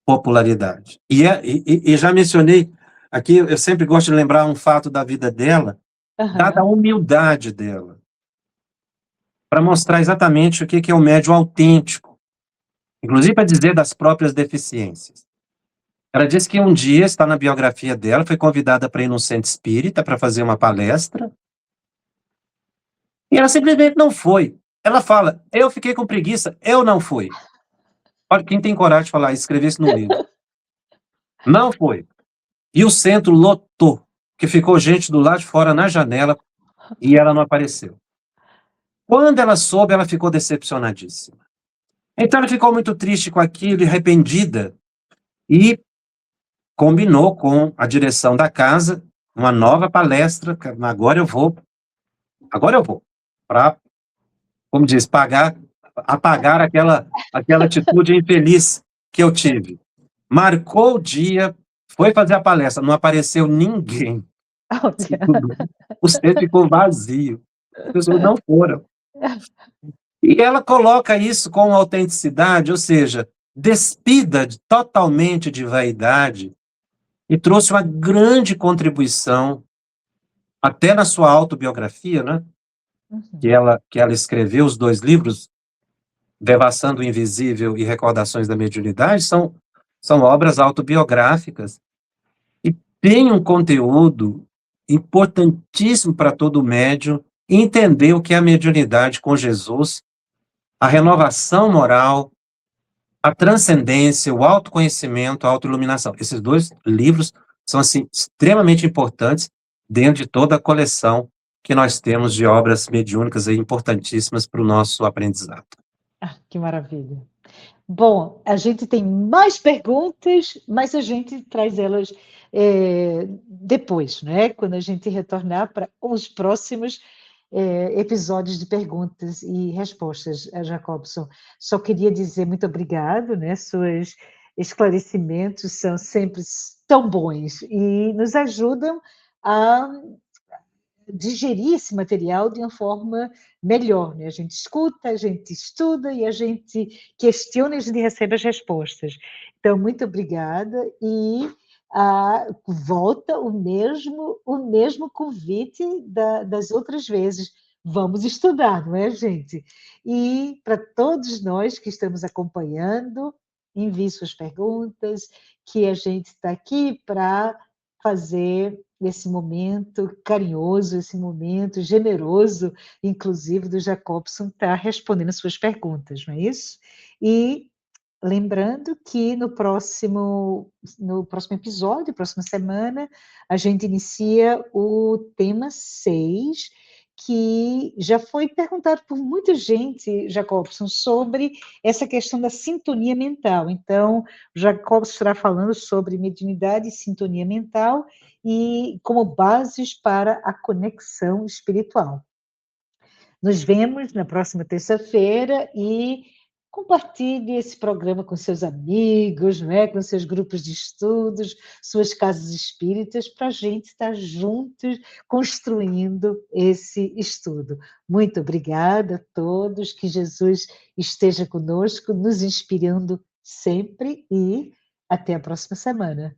S2: popularidade. E já mencionei aqui, eu sempre gosto de lembrar um fato da vida dela, dada a humildade dela, para mostrar exatamente o que é o médium autêntico, inclusive para dizer das próprias deficiências. Ela disse que um dia, está na biografia dela, foi convidada para ir num centro espírita para fazer uma palestra, e ela simplesmente não foi. Ela fala, eu fiquei com preguiça, eu não fui. Olha, quem tem coragem de falar isso, escrever isso no livro. Não foi. E o centro lotou, que ficou gente do lado de fora na janela, e ela não apareceu. Quando ela soube, ela ficou decepcionadíssima. Então ela ficou muito triste com aquilo, arrependida, e combinou com a direção da casa uma nova palestra. Agora eu vou, para, como diz, apagar aquela atitude infeliz que eu tive. Marcou o dia, foi fazer a palestra, não apareceu ninguém. O centro ficou vazio, as pessoas não foram. E ela coloca isso com autenticidade, ou seja, despida totalmente de vaidade, e trouxe uma grande contribuição até na sua autobiografia, né,
S1: Uhum.
S2: que ela escreveu os 2 livros, Devassando o Invisível e Recordações da Mediunidade, são obras autobiográficas e tem um conteúdo importantíssimo para todo médium entender o que é a mediunidade com Jesus, a renovação moral, a transcendência, o autoconhecimento, a autoiluminação. Esses 2 livros são, assim, extremamente importantes dentro de toda a coleção que nós temos de obras mediúnicas aí importantíssimas para o nosso aprendizado.
S1: Ah, que maravilha. Bom, a gente tem mais perguntas, mas a gente traz elas, depois, né, quando a gente retornar para os próximos, episódios de perguntas e respostas, Jacobson. Só queria dizer muito obrigado, né, seus esclarecimentos são sempre tão bons e nos ajudam a digerir esse material de uma forma melhor, né? A gente escuta, a gente estuda e a gente questiona e a gente recebe as respostas. Então, muito obrigada e volta o mesmo convite das outras vezes. Vamos estudar, não é, gente? E para todos nós que estamos acompanhando, envie suas perguntas, que a gente está aqui para fazer esse momento carinhoso, esse momento generoso, inclusive do Jacobson estar respondendo as suas perguntas, não é isso? E lembrando que no próximo episódio, próxima semana, a gente inicia o tema 6, que já foi perguntado por muita gente, Jacobson, sobre essa questão da sintonia mental. Então, o Jacobson estará falando sobre mediunidade e sintonia mental e como bases para a conexão espiritual. Nos vemos na próxima terça-feira e compartilhe esse programa com seus amigos, não é? Com seus grupos de estudos, suas casas espíritas, para a gente estar juntos construindo esse estudo. Muito obrigada a todos, que Jesus esteja conosco, nos inspirando sempre e até a próxima semana.